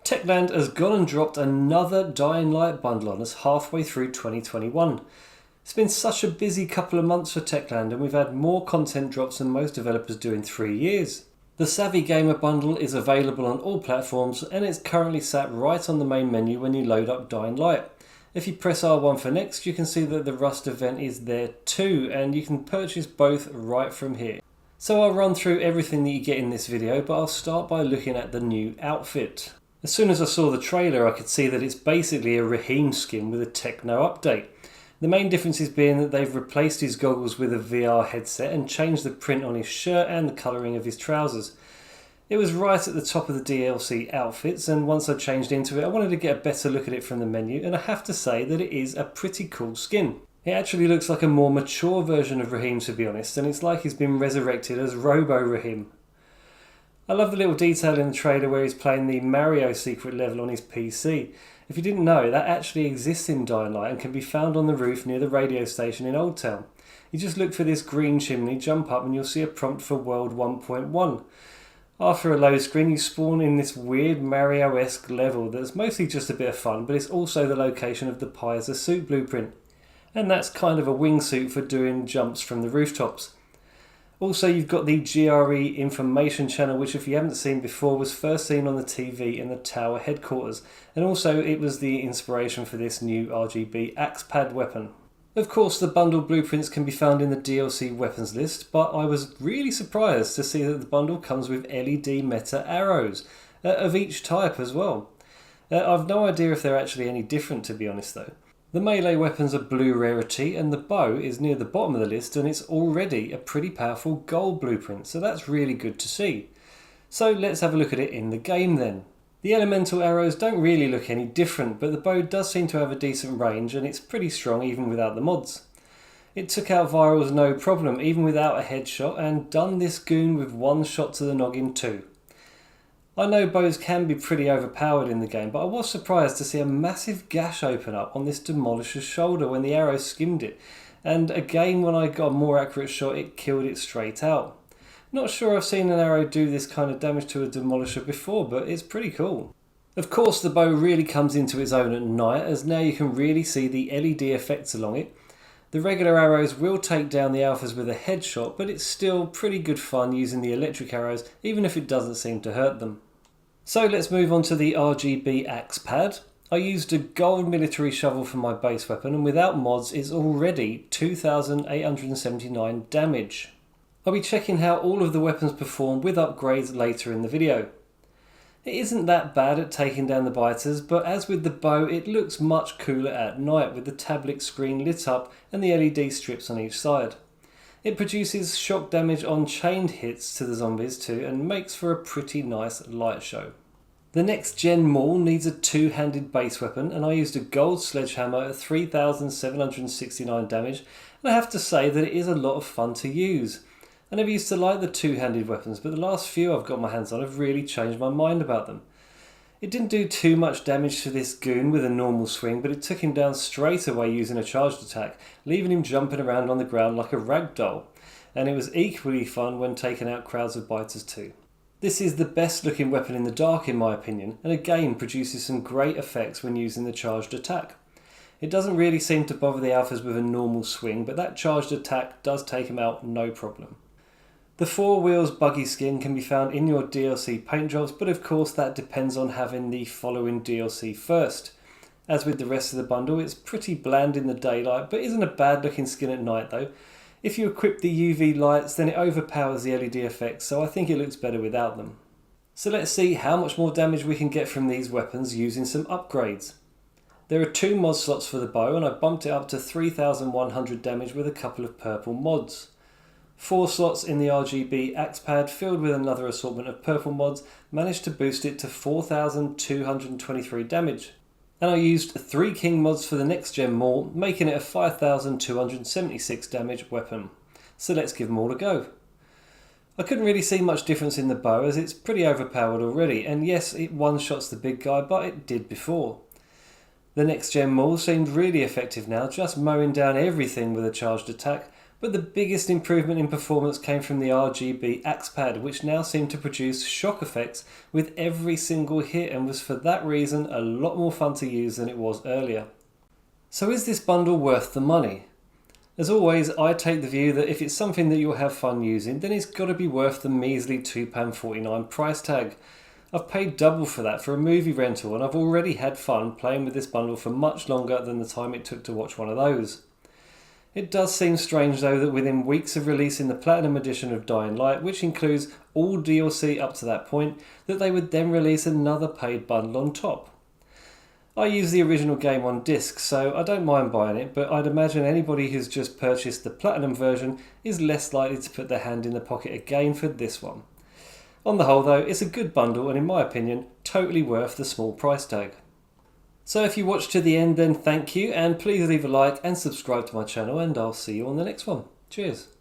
Techland has gone and dropped another Dying Light bundle on us halfway through 2021. It's been such a busy couple of months for Techland, and we've had more content drops than most developers do in 3 years. The Savvy Gamer bundle is available on all platforms, and it's currently sat right on the main menu when you load up Dying Light. If you press R1 for next, you can see that the Rust event is there too, and you can purchase both right from here. So I'll run through everything that you get in this video, but I'll start by looking at the new outfit. As soon as I saw the trailer, I could see that it's basically a Raheem skin with a techno update. The main differences being that they've replaced his goggles with a VR headset and changed the print on his shirt and the colouring of his trousers. It was right at the top of the DLC outfits, and once I changed into it, I wanted to get a better look at it from the menu, and I have to say that it is a pretty cool skin. It actually looks like a more mature version of Raheem, to be honest, and it's like he's been resurrected as Robo Raheem. I love the little detail in the trailer where he's playing the Mario secret level on his PC. If you didn't know, that actually exists in Dying Light and can be found on the roof near the radio station in Old Town. You just look for this green chimney, jump up, and you'll see a prompt for World 1.1. After a load screen, you spawn in this weird Mario-esque level that's mostly just a bit of fun, but it's also the location of the Pi as a suit blueprint. And that's kind of a wingsuit for doing jumps from the rooftops. Also, you've got the GRE information channel, which if you haven't seen before was first seen on the TV in the tower headquarters, and also it was the inspiration for this new RGB Axe-Pad weapon. Of course, the bundle blueprints can be found in the DLC weapons list, but I was really surprised to see that the bundle comes with LED meta arrows, of each type as well. I've no idea if they're actually any different, to be honest though. The melee weapons are blue rarity, and the bow is near the bottom of the list, and it's already a pretty powerful gold blueprint, so that's really good to see. So let's have a look at it in the game then. The elemental arrows don't really look any different, but the bow does seem to have a decent range, and it's pretty strong even without the mods. It took out virals no problem, even without a headshot, and done this goon with one shot to the noggin too. I know bows can be pretty overpowered in the game, but I was surprised to see a massive gash open up on this demolisher's shoulder when the arrow skimmed it, and again when I got a more accurate shot it killed it straight out. Not sure I've seen an arrow do this kind of damage to a demolisher before, but it's pretty cool. Of course the bow really comes into its own at night, as now you can really see the LED effects along it. The regular arrows will take down the alphas with a headshot, but it's still pretty good fun using the electric arrows, even if it doesn't seem to hurt them. So let's move on to the RGB Axe-Pad. I used a gold military shovel for my base weapon, and without mods it's already 2,879 damage. I'll be checking how all of the weapons perform with upgrades later in the video. It isn't that bad at taking down the biters, but as with the bow it looks much cooler at night with the tablet screen lit up and the LED strips on each side. It produces shock damage on chained hits to the zombies too, and makes for a pretty nice light show. The next gen Maul needs a two-handed base weapon, and I used a gold sledgehammer at 3,769 damage, and I have to say that it is a lot of fun to use. I never used to like the two-handed weapons, but the last few I've got my hands on have really changed my mind about them. It didn't do too much damage to this goon with a normal swing, but it took him down straight away using a charged attack, leaving him jumping around on the ground like a rag doll. And it was equally fun when taking out crowds of biters too. This is the best looking weapon in the dark in my opinion, and again produces some great effects when using the charged attack. It doesn't really seem to bother the alphas with a normal swing, but that charged attack does take him out no problem. The 4 wheels Buggy Skin can be found in your DLC paint jobs, but of course that depends on having the following DLC first. As with the rest of the bundle, it's pretty bland in the daylight, but isn't a bad looking skin at night though. If you equip the UV lights, then it overpowers the LED effects, so I think it looks better without them. So let's see how much more damage we can get from these weapons using some upgrades. There are 2 mod slots for the bow, and I bumped it up to 3,100 damage with a couple of purple mods. 4 slots in the RGB Axe-Pad filled with another assortment of purple mods managed to boost it to 4,223 damage. And I used 3 king mods for the next gen Maul, making it a 5,276 damage weapon. So let's give them all a go. I couldn't really see much difference in the bow as it's pretty overpowered already, and yes, it one-shots the big guy, but it did before. The next gen Maul seemed really effective now, just mowing down everything with a charged attack, But the biggest improvement in performance came from the RGB Axe-Pad, which now seemed to produce shock effects with every single hit and was for that reason a lot more fun to use than it was earlier. So is this bundle worth the money? As always, I take the view that if it's something that you'll have fun using, then it's got to be worth the measly £2.49 price tag. I've paid double for that for a movie rental, and I've already had fun playing with this bundle for much longer than the time it took to watch one of those. It does seem strange though that within weeks of releasing the Platinum Edition of Dying Light, which includes all DLC up to that point, that they would then release another paid bundle on top. I use the original game on disc, so I don't mind buying it, but I'd imagine anybody who's just purchased the Platinum version is less likely to put their hand in the pocket again for this one. On the whole though, it's a good bundle and in my opinion, totally worth the small price tag. So if you watched to the end then thank you, and please leave a like and subscribe to my channel, and I'll see you on the next one. Cheers.